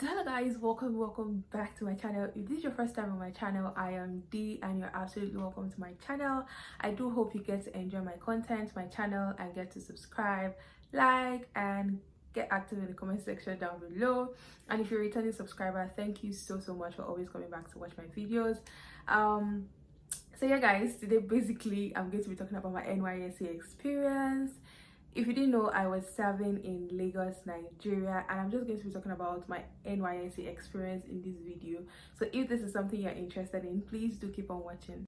So hello guys, welcome back to my channel. If this is your first time on my channel, I am Dee and you're absolutely welcome to my channel. I do hope you get to enjoy my content, my channel, and get to subscribe, like, and get active in the comment section down below. And if you're a returning subscriber, thank you so much for always coming back to watch my videos. So yeah guys, today basically I'm going to be talking about my NYSC experience. If you didn't know, I was serving in Lagos, Nigeria, and I'm just going to be talking about my NYSC experience in this video. So if this is something you're interested in, please do keep on watching.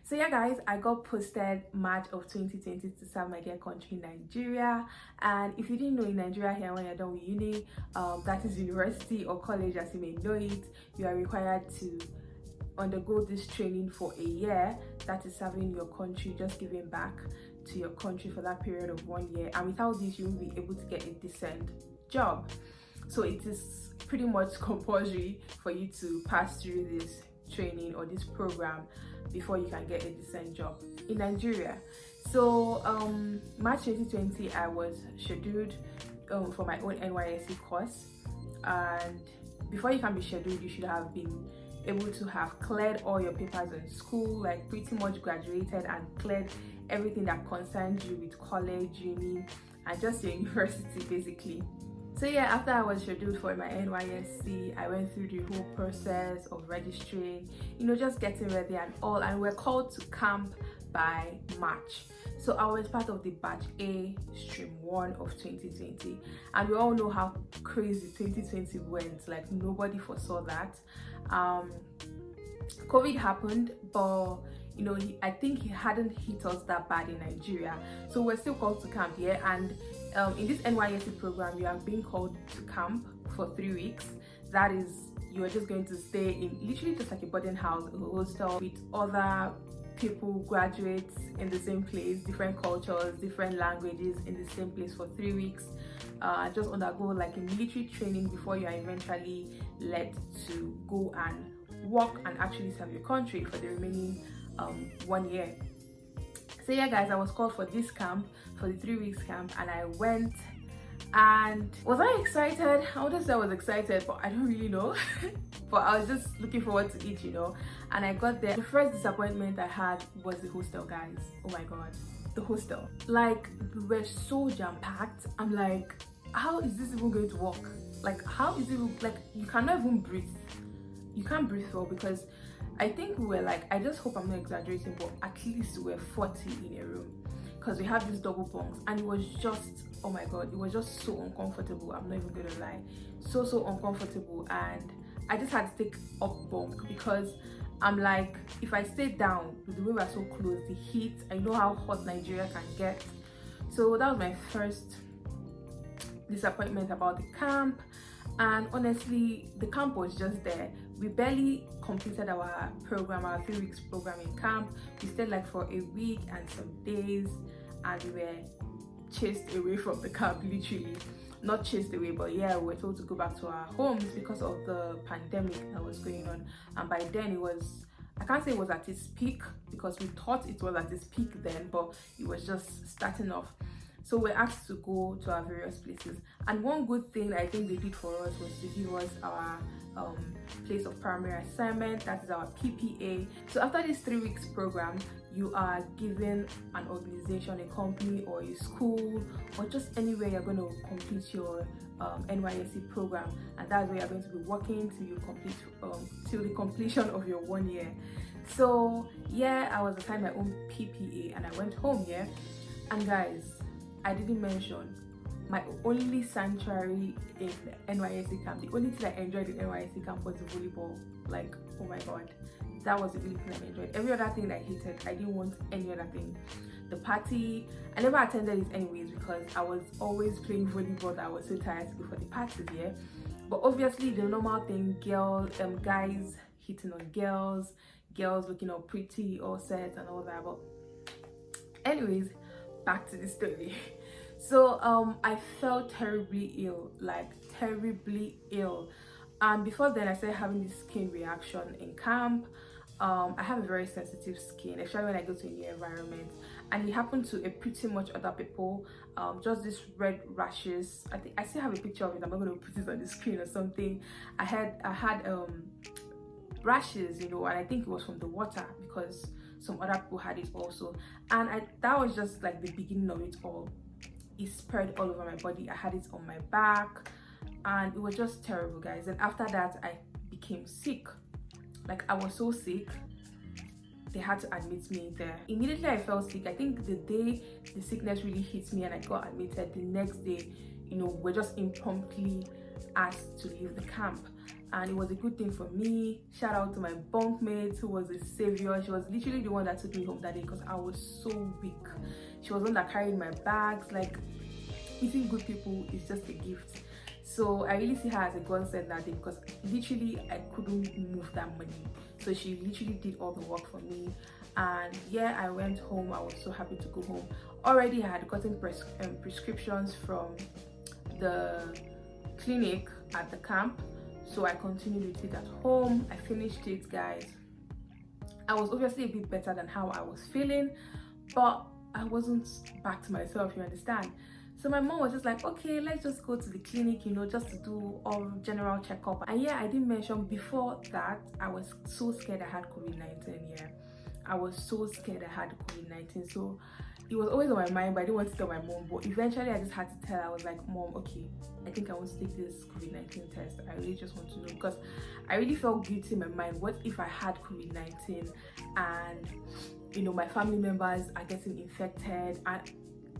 So yeah guys, I got posted March of 2020 to serve my dear country Nigeria. And if you didn't know, in Nigeria here, when you're done with uni, that is university or college as you may know it, you are required to undergo this training for a year. That is serving your country, just giving back to your country for that period of 1 year. And without this, you won't be able to get a decent job. So it is pretty much compulsory for you to pass through this training or this program before you can get a decent job in Nigeria. So March 2020 I was scheduled for my own NYSC course, and before you can be scheduled you should have been able to have cleared all your papers in school, like pretty much graduated and cleared everything that concerns you with college, uni, and just your university basically. So yeah, after I was scheduled for my NYSC, I went through the whole process of registering, just getting ready and all, and we're called to camp by March. So I was part of the batch A, stream 1 of 2020, and we all know how crazy 2020 went. Like, nobody foresaw that. COVID happened, but I think he hadn't hit us that bad in Nigeria, so we're still called to camp here. And in this NYSC program, you are being called to camp for 3 weeks. That is, you are just going to stay in literally just like a boarding house, a hostel, with other people, graduates in the same place, different cultures, different languages, in the same place for 3 weeks. Just undergo like a military training before you are eventually led to go and work and actually serve your country for the remaining 1 year. So yeah guys, I was called for this camp, for the 3 weeks camp, and I went. And was I excited? I wouldn't say I was excited, but I don't really know. But I was just looking forward to it, and I got there. The first disappointment I had was the hostel, guys. Oh my god, the hostel, like, we were so jam-packed. I'm like, how is this even going to work? Like, how is it, like, you cannot even breathe. You can't breathe well, because I think we were like, I just hope I'm not exaggerating, but at least we were 40 in a room, because we have these double bunks, and it was just, oh my god, it was just so uncomfortable. I'm not even gonna lie, so uncomfortable. And I just had to take up bunk, because I'm like, if I stay down, with the way we're so close, the heat, I know how hot Nigeria can get. So that was my first disappointment about the camp. And honestly, the camp was just there. We barely completed our program, our 3 weeks program in camp. We stayed like for a week and some days, and we were chased away from the camp, literally. Not chased away, but yeah, we were told to go back to our homes because of the pandemic that was going on. And by then it was, I can't say it was at its peak, because we thought it was at its peak then, but it was just starting off. So we're asked to go to our various places, and one good thing I think they did for us was to give us our place of primary assignment, that is our PPA. So after this 3 weeks program, you are given an organization, a company, or a school, or just anywhere you're going to complete your NYSC program, and that's where you're going to be working till you complete till the completion of your 1 year. So yeah, I was assigned my own PPA, and I went home here. And guys, I didn't mention my only sanctuary in NYSC camp. The only thing I enjoyed in NYSC camp was the volleyball. Like, oh my god, that was the only thing I enjoyed. Every other thing I hated. I didn't want any other thing. The party, I never attended it anyways, because I was always playing volleyball that I was so tired to go for the parties here. But obviously the normal thing, guys hitting on girls looking all pretty, all set and all that. But anyways, back to the story. So I felt terribly ill, like terribly ill. And before then, I started having this skin reaction in camp. I have a very sensitive skin, especially when I go to a new environment, and it happened to a pretty much other people. Just this red rashes. I think I still have a picture of it. I'm not going to put it on the screen or something. I had rashes, you know, and I think it was from the water because some other people had it also. And that was just like the beginning of it all. It spread all over my body. I had it on my back, and it was just terrible, guys. And after that, I became sick. Like, I was so sick, they had to admit me there. Immediately I felt sick. I think the day the sickness really hit me and I got admitted, the next day, you know, we're just impromptu asked to leave the camp. And it was a good thing for me. Shout out to my bunkmate who was a savior. She was literally the one that took me home that day because I was so weak. She was the one that carried my bags. Like, meeting good people is just a gift. So I really see her as a godsend that day because literally I couldn't move that money. So she literally did all the work for me. And yeah, I went home. I was so happy to go home. Already I had gotten prescriptions from the clinic at the camp. So I continued with it at home. I finished it, guys. I was obviously a bit better than how I was feeling, but I wasn't back to myself, you understand? So my mom was just like, okay, let's just go to the clinic, you know, just to do all general checkup. And yeah, I didn't mention before that I was so scared I had COVID-19. Yeah, I was so scared I had COVID-19. So it was always on my mind, but I didn't want to tell my mom. But eventually I just had to tell her. I was like, Mom, okay, I think I want to take this COVID-19 test. I really just want to know, because I really felt guilty in my mind. What if I had COVID-19 and, you know, my family members are getting infected? And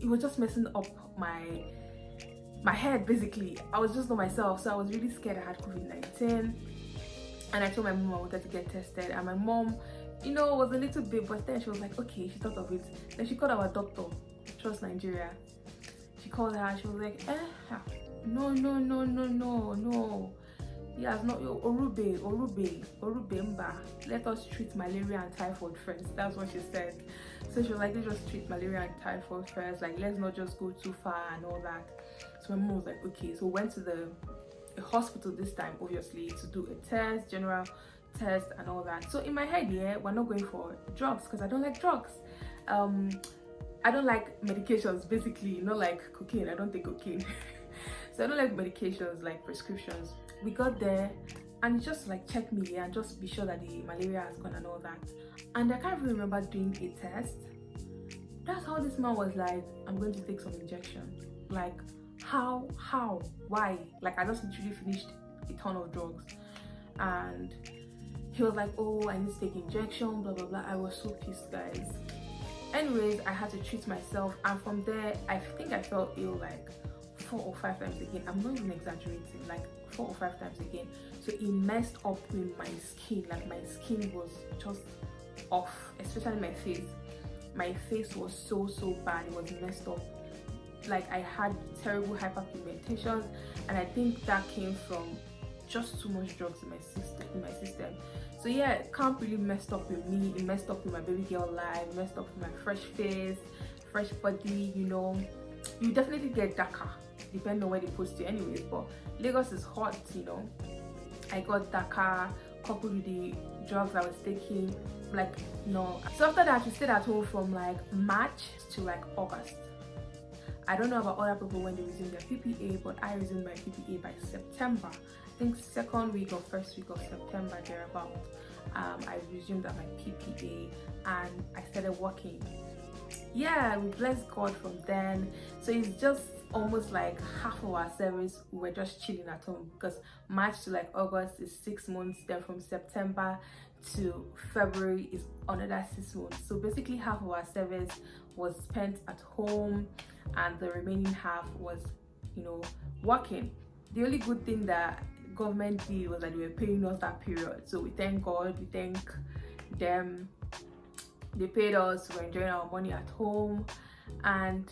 it was just messing up my head. Basically, I was just not myself. So I was really scared I had COVID-19, and I told my mom I wanted to get tested. And my mom, you know, was a little bit, but then she was like, okay, she thought of it. Then she called our doctor, Trust Nigeria. She called her. She was like, no. Yes, not Orube Mba. Let us treat malaria and typhoid first. That's what she said. So she was like, let's just treat malaria and typhoid first. Like, let's not just go too far and all that. So my mom was like, okay. So we went to the hospital this time, obviously, to do a test, general test and all that. So in my head, yeah, we're not going for drugs because I don't like drugs. I don't like medications, basically, not like cocaine. I don't take cocaine. So I don't like medications like prescriptions. We got there and just like check me and just be sure that the malaria has gone and all that. And I can't even remember doing a test. That's how this man was like, I'm going to take some injection. Like, how, why? Like, I just literally finished a ton of drugs. And he was like, oh, I need to take injection, blah, blah, blah. I was so pissed, guys. Anyways, I had to treat myself. And from there, I think I felt ill like 4 or 5 times again. I'm not even exaggerating, like 4 or 5 times again. So it messed up with my skin. Like, my skin was just off, especially my face. My face was so bad. It was messed up. Like, I had terrible hyperpigmentation, and I think that came from just too much drugs in my system. So yeah, camp really messed up with me. It messed up with my baby girl life, messed up with my fresh face, fresh body, you know. You definitely get darker depending on where they post you anyways, but Lagos is hot, you know. I got darker coupled with the drugs I was taking, like, no. So after that, we stayed at home from like March to like August. I don't know about other people when they resume their PPA, but I resumed my PPA by September. I think 2nd week or 1st week of September, thereabout. I resumed at my PPA and I started working. Yeah, we bless God from then. So it's just almost like half of our service we were just chilling at home, because March to like August is 6 months, then from September to February is another 6 months. So basically half of our service was spent at home and the remaining half was, you know, working. The only good thing that government did was that they were paying us that period. So we thank God, we thank them. They paid us, we were enjoying our money at home, and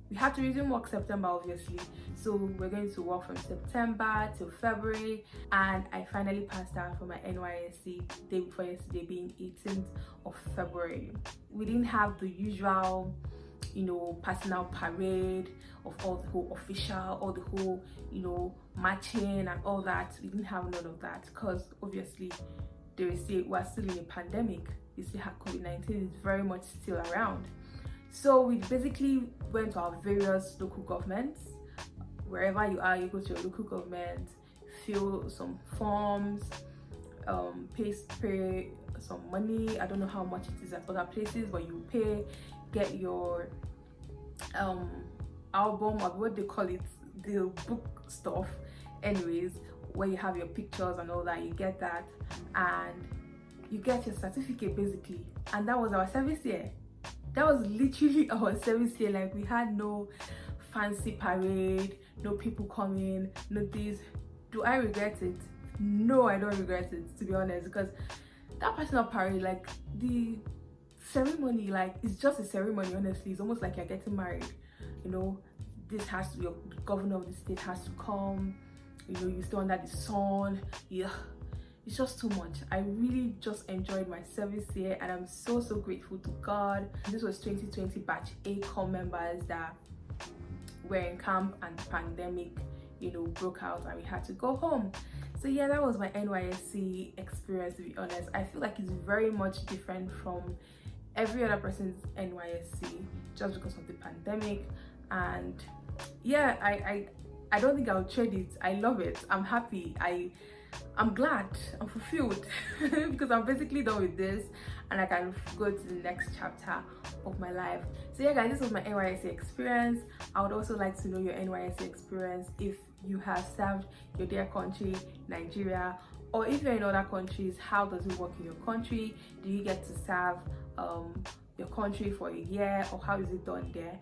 we had to resume work September, obviously. So we're going to work from September till February, and I finally passed out for my Nysc day before yesterday, being 18th of February. We didn't have the usual passing out parade of all the whole official, all the whole, marching and all that. We didn't have none of that because obviously we're still in a pandemic. We still have COVID-19 is very much still around. So we basically went to our various local governments. Wherever you are, you go to your local government, fill some forms, pay some money. I don't know how much it is at other places, but you pay, get your album, or what they call it, the book stuff, anyways, where you have your pictures and all that. You get that and you get your certificate basically. And that was our service year. That was literally our service year. Like, we had no fancy parade, no people coming, no this. Do I regret it? No, I don't regret it, to be honest, because that personal parade, like the ceremony, like it's just a ceremony. Honestly, it's almost like you're getting married. This has to, your governor of the state has to come. You stay under the sun. Yeah, it's just too much. I really just enjoyed my service here, and I'm so grateful to God. This was 2020 batch A core members that were in camp, and the pandemic broke out and we had to go home. So yeah, that was my NYSC experience. To be honest, I feel like it's very much different from every other person's NYSC just because of the pandemic. And yeah, I don't think I'll trade it. I love it. I'm happy. I'm glad. I'm fulfilled because I'm basically done with this and I can go to the next chapter of my life. So yeah guys, this was my NYSC experience. I would also like to know your NYSC experience, if you have served your dear country, Nigeria, or if you're in other countries, how does it work in your country? Do you get to serve your country for a year, or how is it done there?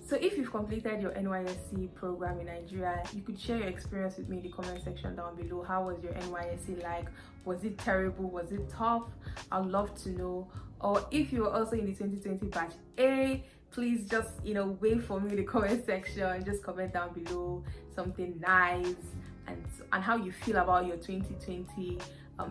So if you've completed your NYSC program in Nigeria, you could share your experience with me in the comment section down below. How was your NYSC like? Was it terrible? Was it tough? I'd love to know. Or if you were also in the 2020 batch A, please just wait for me in the comment section. Just comment down below something nice and how you feel about your 2020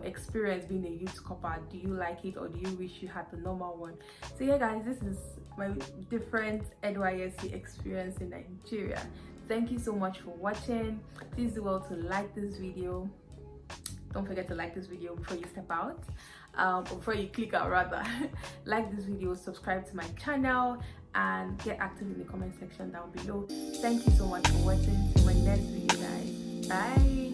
experience being a youth corper. Do you like it, or do you wish you had the normal one? So yeah guys, this is my different NYSC experience in Nigeria. Thank you so much for watching. Please do well to like this video. Don't forget to like this video before you step out, before you click out rather. Like this video, subscribe to my channel, and get active in the comment section down below. Thank you so much for watching. See you in my next video guys. Bye.